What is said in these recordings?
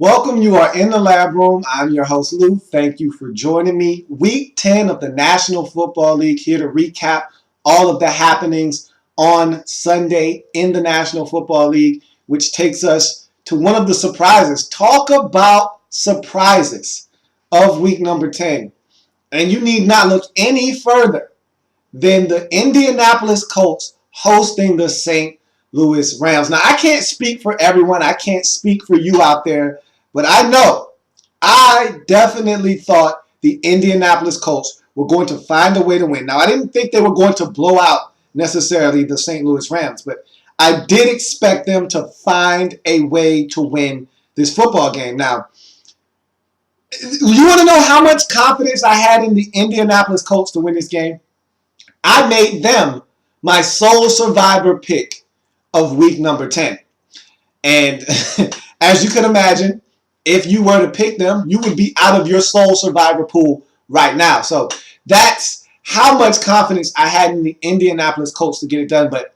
Welcome. You are in the lab room. I'm your host, Lou. Thank you for joining me. Week 10 of the National Football League, here to recap all of the happenings on Sunday in the National Football League, which takes us to one of the surprises. Talk about surprises of week number 10. And you need not look any further than the Indianapolis Colts hosting the St. Louis Rams. Now, I can't speak for everyone. I can't speak for you out there. But I definitely thought the Indianapolis Colts were going to find a way to win. Now, I didn't think they were going to blow out necessarily the St. Louis Rams, but I did expect them to find a way to win this football game. Now, you want to know how much confidence I had in the Indianapolis Colts to win this game? I made them my sole survivor pick of week number 10. And as you can imagine, if you were to pick them, you would be out of your sole survivor pool right now. So that's how much confidence I had in the Indianapolis Colts to get it done. But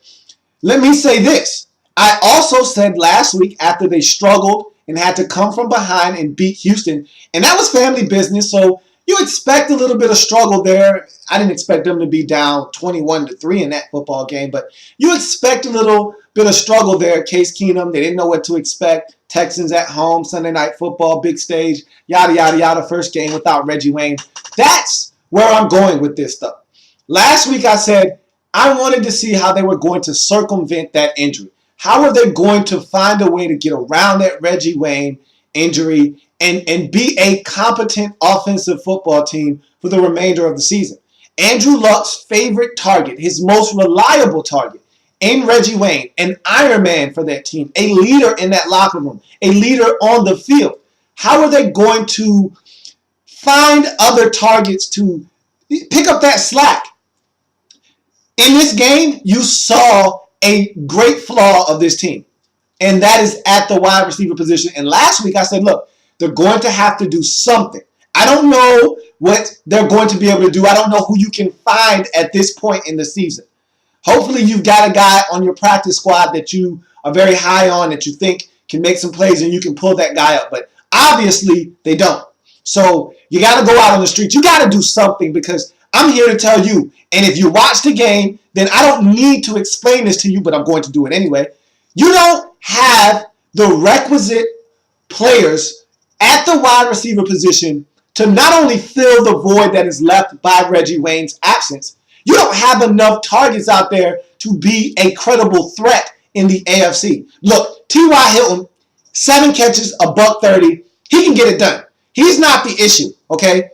let me say this. I also said last week, after they struggled and had to come from behind and beat Houston, and that was family business, so you expect a little bit of struggle there. I didn't expect them to be down 21-3 in that football game, but you expect a little bit of struggle there. Case Keenum, they didn't know what to expect. Texans at home, Sunday Night Football, big stage, yada, yada, yada, first game without Reggie Wayne. That's where I'm going with this stuff. Last week I said I wanted to see how they were going to circumvent that injury. How are they going to find a way to get around that Reggie Wayne injury and be a competent offensive football team for the remainder of the season? Andrew Luck's favorite target, his most reliable target, in Reggie Wayne, an Iron Man for that team, a leader in that locker room, a leader on the field. How are they going to find other targets to pick up that slack? In this game, you saw a great flaw of this team, and that is at the wide receiver position. And last week I said, look, they're going to have to do something. I don't know what they're going to be able to do. I don't know who you can find at this point in the season. Hopefully you've got a guy on your practice squad that you are very high on, that you think can make some plays and you can pull that guy up. But obviously they don't. So you got to go out on the street. You got to do something, because I'm here to tell you. And if you watch the game, then I don't need to explain this to you, but I'm going to do it anyway. You don't have the requisite players at the wide receiver position to not only fill the void that is left by Reggie Wayne's absence, you don't have enough targets out there to be a credible threat in the AFC. Look, T.Y. Hilton, 7 catches, $130. He can get it done. He's not the issue, okay?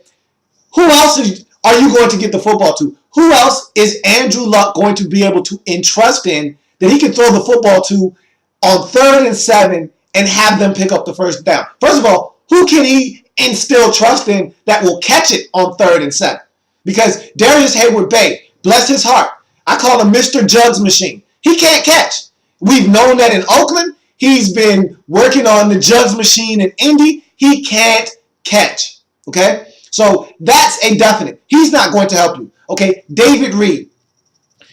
Who else are you going to get the football to? Who else is Andrew Luck going to be able to entrust in that he can throw the football to on 3rd and 7 and have them pick up the first down? First of all, who can he instill trust in that will catch it on 3rd and 7? Because Darius Hayward-Bay, bless his heart, I call him Mr. Jugs Machine. He can't catch. We've known that in Oakland. He's been working on the Jugs Machine in Indy. He can't catch. Okay? So that's a definite. He's not going to help you. Okay? David Reed.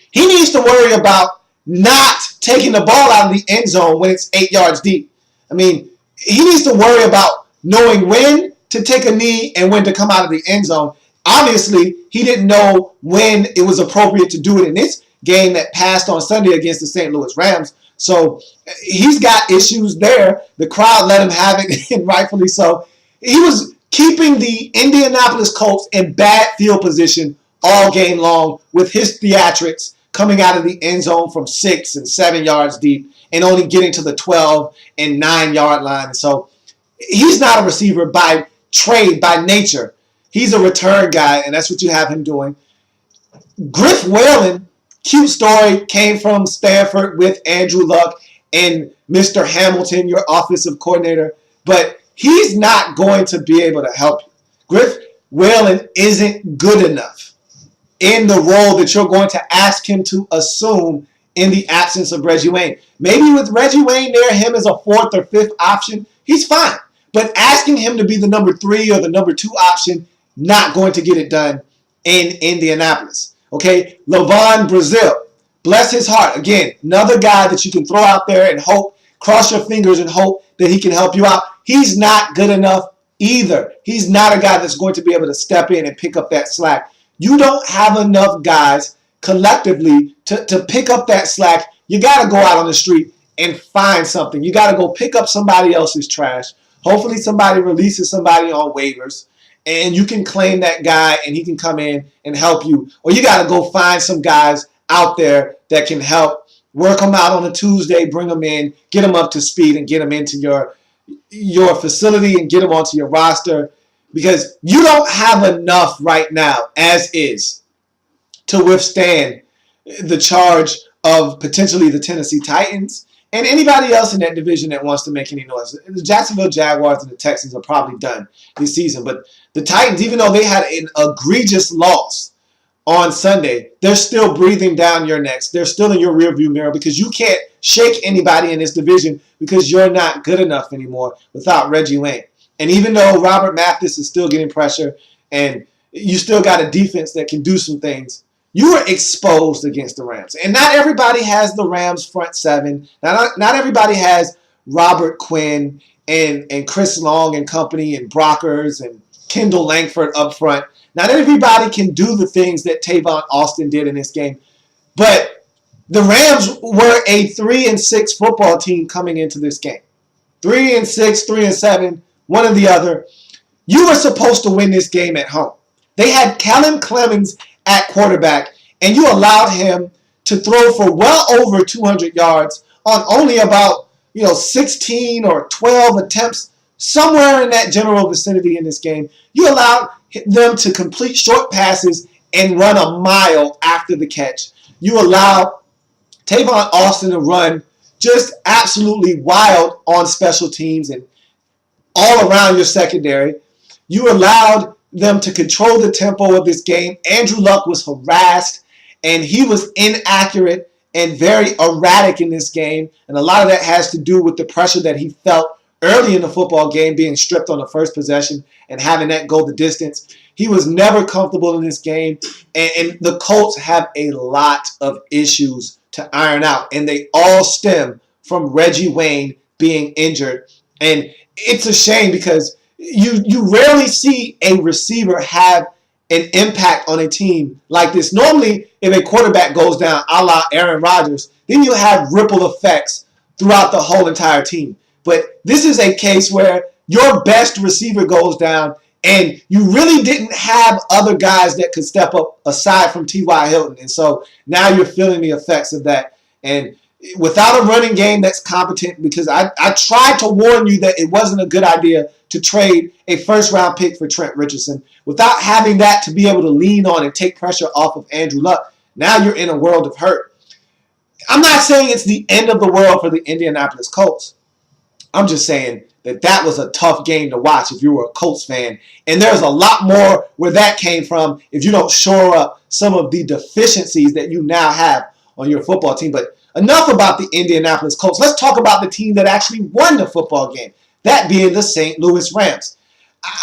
He needs to worry about not taking the ball out of the end zone when it's 8 yards deep. I mean, he needs to worry about knowing when to take a knee and when to come out of the end zone. Obviously, he didn't know when it was appropriate to do it in this game that passed on Sunday against the St. Louis Rams. So he's got issues there. The crowd let him have it, and rightfully so. He was keeping the Indianapolis Colts in bad field position all game long with his theatrics, coming out of the end zone from 6 and 7 yards deep and only getting to the 12 and 9 yard line. So he's not a receiver by trade, by nature. He's a return guy, and that's what you have him doing. Griff Whalen, cute story, came from Stanford with Andrew Luck and Mr. Hamilton, your offensive coordinator, but he's not going to be able to help you. Griff Whalen isn't good enough in the role that you're going to ask him to assume in the absence of Reggie Wayne. Maybe with Reggie Wayne there, him as a 4th or 5th option, he's fine. But asking him to be the number 3 or the number 2 option, not going to get it done in Indianapolis. Okay, Levon Brazil, bless his heart. Again, another guy that you can throw out there and hope cross your fingers and hope that he can help you out. He's not good enough either. He's not a guy that's going to be able to step in and pick up that slack. You don't have enough guys collectively to pick up that slack. You got to go out on the street and find something. You got to go pick up somebody else's trash. Hopefully somebody releases somebody on waivers, and you can claim that guy and he can come in and help you. Or you got to go find some guys out there that can help, work them out on a Tuesday, bring them in, get them up to speed, and get them into your facility and get them onto your roster, because you don't have enough right now as is to withstand the charge of potentially the Tennessee Titans and anybody else in that division that wants to make any noise. The Jacksonville Jaguars and the Texans are probably done this season, but the Titans, even though they had an egregious loss on Sunday, they're still breathing down your necks. They're still in your rearview mirror because you can't shake anybody in this division because you're not good enough anymore without Reggie Wayne. And even though Robert Mathis is still getting pressure and you still got a defense that can do some things, you were exposed against the Rams. And not everybody has the Rams front seven. Not everybody has Robert Quinn and Chris Long and company and Brockers and Kendall Langford up front. Not everybody can do the things that Tavon Austin did in this game. But the Rams were a 3-6 football team coming into this game. 3-6, 3-7, one or the other. You were supposed to win this game at home. They had Kellen Clemens at quarterback, and you allowed him to throw for well over 200 yards on only about 16 or 12 attempts, somewhere in that general vicinity in this game. You allowed them to complete short passes and run a mile after the catch. You allowed Tavon Austin to run just absolutely wild on special teams and all around your secondary. You allowed them to control the tempo of this game. Andrew Luck was harassed, and he was inaccurate and very erratic in this game. And a lot of that has to do with the pressure that he felt early in the football game, being stripped on the first possession and having that go the distance. He was never comfortable in this game. And the Colts have a lot of issues to iron out, and they all stem from Reggie Wayne being injured. And it's a shame because you rarely see a receiver have an impact on a team like this. Normally, if a quarterback goes down, a la Aaron Rodgers, then you have ripple effects throughout the whole entire team. But this is a case where your best receiver goes down, and you really didn't have other guys that could step up aside from T.Y. Hilton. And so now you're feeling the effects of that. And without a running game that's competent, because I tried to warn you that it wasn't a good idea to trade a first-round pick for Trent Richardson. Without having that to be able to lean on and take pressure off of Andrew Luck, now you're in a world of hurt. I'm not saying it's the end of the world for the Indianapolis Colts. I'm just saying that was a tough game to watch if you were a Colts fan. And there's a lot more where that came from if you don't shore up some of the deficiencies that you now have on your football team. But enough about the Indianapolis Colts. Let's talk about the team that actually won the football game, that being the St. Louis Rams.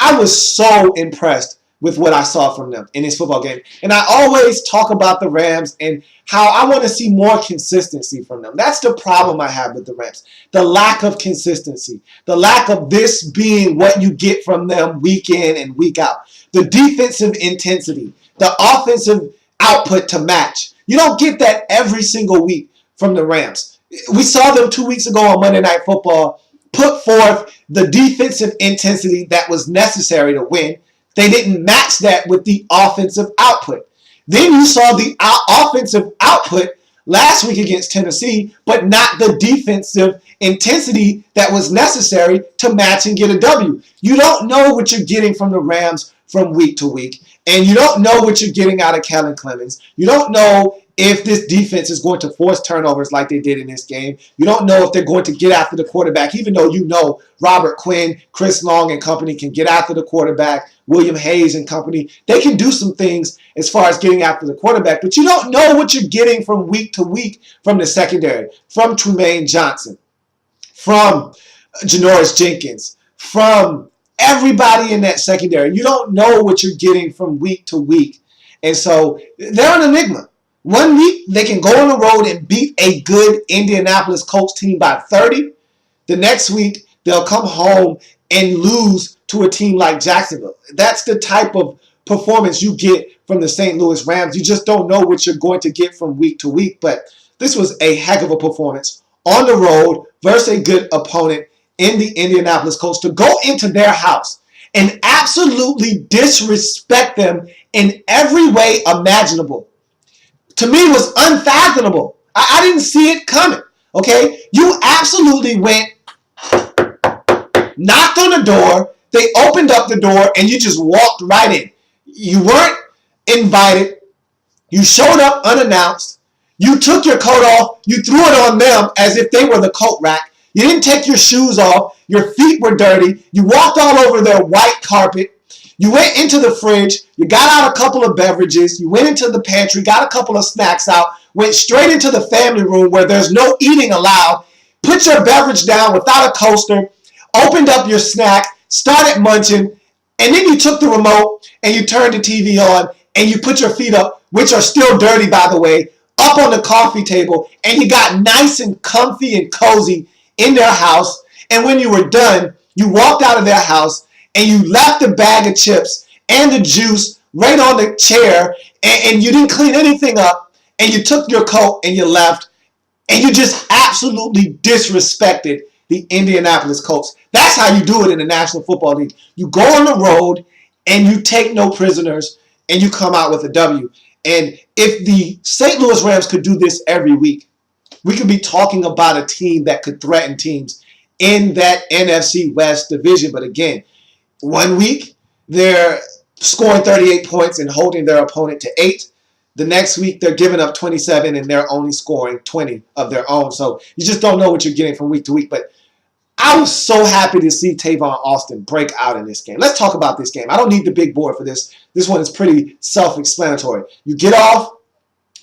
I was so impressed with what I saw from them in this football game. And I always talk about the Rams and how I want to see more consistency from them. That's the problem I have with the Rams. The lack of consistency. The lack of this being what you get from them week in and week out. The defensive intensity. The offensive output to match. You don't get that every single week from the Rams. We saw them 2 weeks ago on Monday Night Football put forth the defensive intensity that was necessary to win. They didn't match that with the offensive output. Then you saw the offensive output last week against Tennessee, but not the defensive intensity that was necessary to match and get a W. You don't know what you're getting from the Rams from week to week, and you don't know what you're getting out of Kellen Clemens. You don't know if this defense is going to force turnovers like they did in this game. You don't know if they're going to get after the quarterback, even though you know Robert Quinn, Chris Long and company can get after the quarterback, William Hayes and company. They can do some things as far as getting after the quarterback, but you don't know what you're getting from week to week from the secondary, from Trumaine Johnson, from Janoris Jenkins, from everybody in that secondary. You don't know what you're getting from week to week. And so they're an enigma. 1 week, they can go on the road and beat a good Indianapolis Colts team by 30. The next week, they'll come home and lose to a team like Jacksonville. That's the type of performance you get from the St. Louis Rams. You just don't know what you're going to get from week to week. But this was a heck of a performance on the road versus a good opponent in the Indianapolis Colts to go into their house and absolutely disrespect them in every way imaginable. To me, was unfathomable. I didn't see it coming. Okay? You absolutely went, knocked on the door, they opened up the door, and you just walked right in. You weren't invited. You showed up unannounced. You took your coat off. You threw it on them as if they were the coat rack. You didn't take your shoes off. Your feet were dirty. You walked all over their white carpet. You went into the fridge. You got out a couple of beverages. You went into the pantry, got a couple of snacks out, went straight into the family room where there's no eating allowed, put your beverage down without a coaster, opened up your snack, started munching, and then you took the remote and you turned the TV on and you put your feet up, which are still dirty, by the way, up on the coffee table, and you got nice and comfy and cozy in their house. And when you were done, you walked out of their house and you left the bag of chips and the juice right on the chair, and you didn't clean anything up, and you took your coat and you left, and you just absolutely disrespected the Indianapolis Colts. That's how you do it in the National Football League. You go on the road and you take no prisoners and you come out with a W. And if the St. Louis Rams could do this every week, we could be talking about a team that could threaten teams in that NFC West division. But again, 1 week, they're scoring 38 points and holding their opponent to 8. The next week, they're giving up 27 and they're only scoring 20 of their own. So you just don't know what you're getting from week to week. But I was so happy to see Tavon Austin break out in this game. Let's talk about this game. I don't need the big board for this. This one is pretty self-explanatory. You get off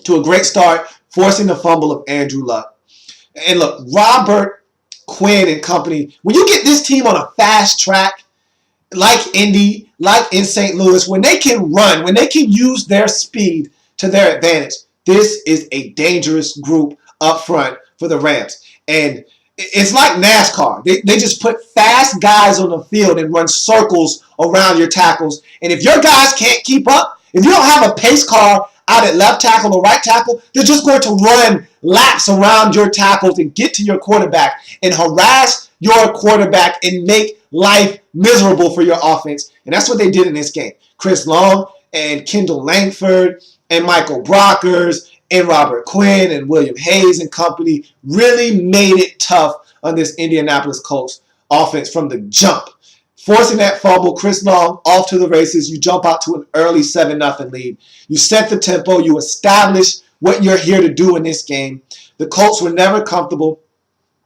to a great start, forcing the fumble of Andrew Luck. And look, Robert Quinn and company, when you get this team on a fast track, like Indy, like in St. Louis, when they can run, when they can use their speed to their advantage, this is a dangerous group up front for the Rams. And it's like NASCAR. They just put fast guys on the field and run circles around your tackles. And if your guys can't keep up, if you don't have a pace car out at left tackle or right tackle, they're just going to run laps around your tackles and get to your quarterback and harass your quarterback and make life miserable for your offense. And that's what they did in this game. Chris Long and Kendall Langford and Michael Brockers and Robert Quinn and William Hayes and company really made it tough on this Indianapolis Colts offense from the jump. Forcing that fumble, Chris Long off to the races. You jump out to an early 7-0 lead. You set the tempo. You establish what you're here to do in this game. The Colts were never comfortable.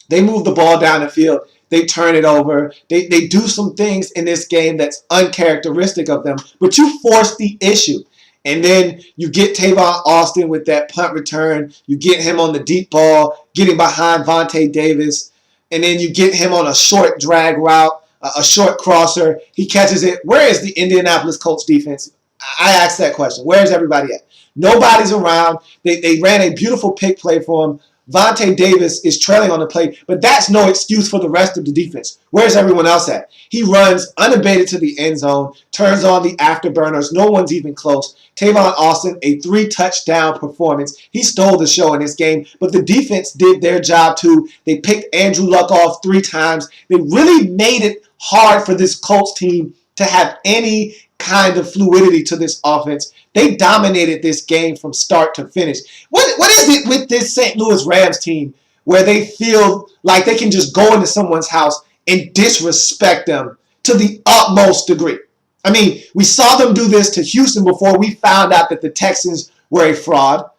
They move the ball down the field. They turn it over. They do some things in this game that's uncharacteristic of them. But you force the issue. And then you get Tavon Austin with that punt return. You get him on the deep ball, getting behind Vontae Davis. And then you get him on a short drag route, a short crosser. He catches it. Where is the Indianapolis Colts defense? I asked that question. Where is everybody at? Nobody's around. They ran a beautiful pick play for him. Vontae Davis is trailing on the play, but that's no excuse for the rest of the defense. Where's everyone else at? He runs unabated to the end zone, turns on the afterburners. No one's even close. Tavon Austin, a 3-touchdown performance. He stole the show in this game, but the defense did their job too. They picked Andrew Luck off 3 times. They really made it hard for this Colts team to have any kind of fluidity to this offense. They dominated this game from start to finish. What is it with this St. Louis Rams team where they feel like they can just go into someone's house and disrespect them to the utmost degree? I mean, we saw them do this to Houston before we found out that the Texans were a fraud.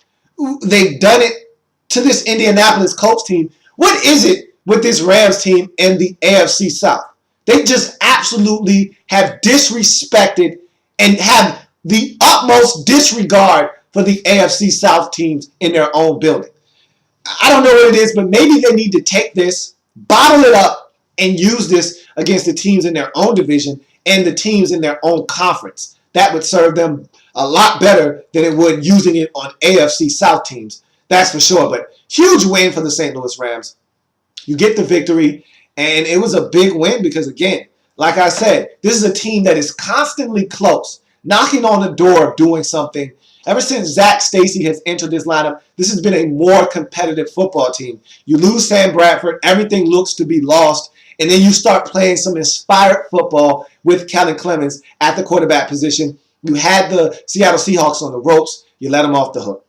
They've done it to this Indianapolis Colts team. What is it with this Rams team in the AFC South? They just absolutely have disrespected and have the utmost disregard for the AFC South teams in their own building. I don't know what it is, but maybe they need to take this, bottle it up, and use this against the teams in their own division and the teams in their own conference. That would serve them a lot better than it would using it on AFC South teams. That's for sure. But huge win for the St. Louis Rams. You get the victory. And it was a big win because, again, like I said, this is a team that is constantly close, knocking on the door of doing something. Ever since Zach Stacy has entered this lineup, this has been a more competitive football team. You lose Sam Bradford, everything looks to be lost, and then you start playing some inspired football with Kellen Clemens at the quarterback position. You had the Seattle Seahawks on the ropes, you let them off the hook.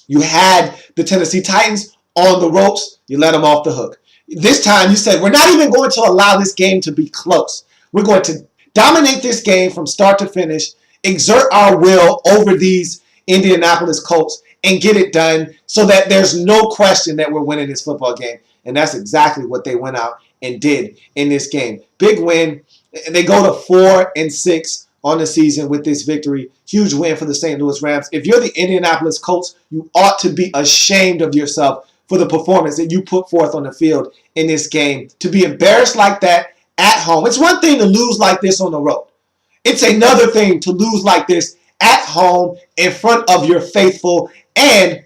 You had the Tennessee Titans on the ropes, you let them off the hook. This time you said, we're not even going to allow this game to be close. We're going to dominate this game from start to finish, exert our will over these Indianapolis Colts, and get it done so that there's no question that we're winning this football game. And that's exactly what they went out and did in this game. Big win. They go to 4-6 on the season with this victory. Huge win for the St. Louis Rams. If you're the Indianapolis Colts, you ought to be ashamed of yourself for the performance that you put forth on the field in this game. To be embarrassed like that at home. It's one thing to lose like this on the road. It's another thing to lose like this at home in front of your faithful, and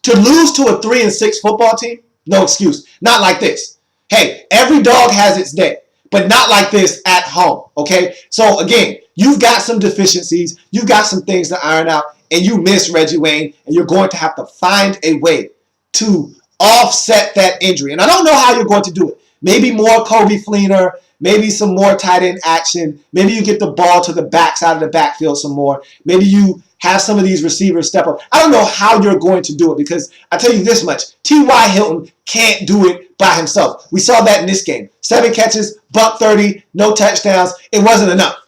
to lose to a 3-6 football team. No excuse. Not like this. Hey, every dog has its day, but not like this at home. Okay? So again, you've got some deficiencies, you've got some things to iron out, and you miss Reggie Wayne, and you're going to have to find a way to offset that injury. And I don't know how you're going to do it. Maybe more Kobe Fleener, maybe some more tight end action. Maybe you get the ball to the backside of the backfield some more. Maybe you have some of these receivers step up. I don't know how you're going to do it, because I tell you this much, T.Y. Hilton can't do it by himself. We saw that in this game. 7 catches, buck 30, no touchdowns. It wasn't enough.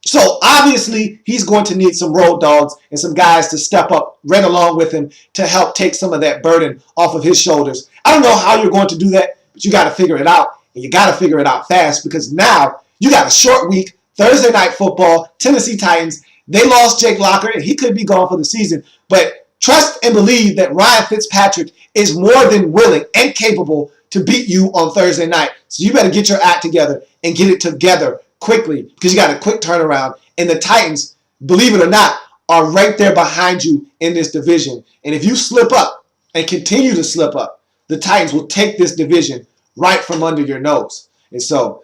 So obviously he's going to need some road dogs and some guys to step up right along with him to help take some of that burden off of his shoulders. I don't know how you're going to do that, but you got to figure it out. And you got to figure it out fast, because now you got a short week, Thursday night football, Tennessee Titans. They lost Jake Locker, and he could be gone for the season. But trust and believe that Ryan Fitzpatrick is more than willing and capable to beat you on Thursday night. So you better get your act together and get it together quickly, because you got a quick turnaround. And the Titans, believe it or not, are right there behind you in this division. And if you slip up and continue to slip up, the Titans will take this division right from under your nose. And so,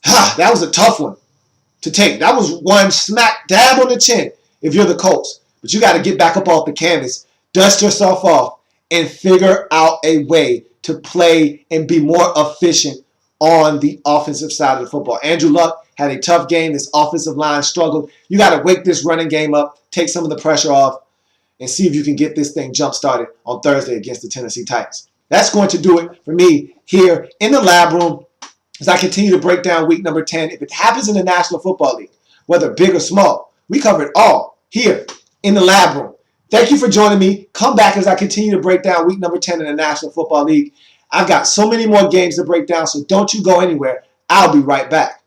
that was a tough one to take. That was one smack dab on the chin if you're the Colts. But you got to get back up off the canvas, dust yourself off, and figure out a way to play and be more efficient on the offensive side of the football. Andrew Luck had a tough game. This offensive line struggled. You got to wake this running game up, take some of the pressure off, and see if you can get this thing jump-started on Thursday against the Tennessee Titans. That's going to do it for me here in the lab room as I continue to break down week number 10. If it happens in the National Football League, whether big or small, we cover it all here in the lab room. Thank you for joining me. Come back as I continue to break down week number 10 in the National Football League. I've got so many more games to break down, so don't you go anywhere. I'll be right back.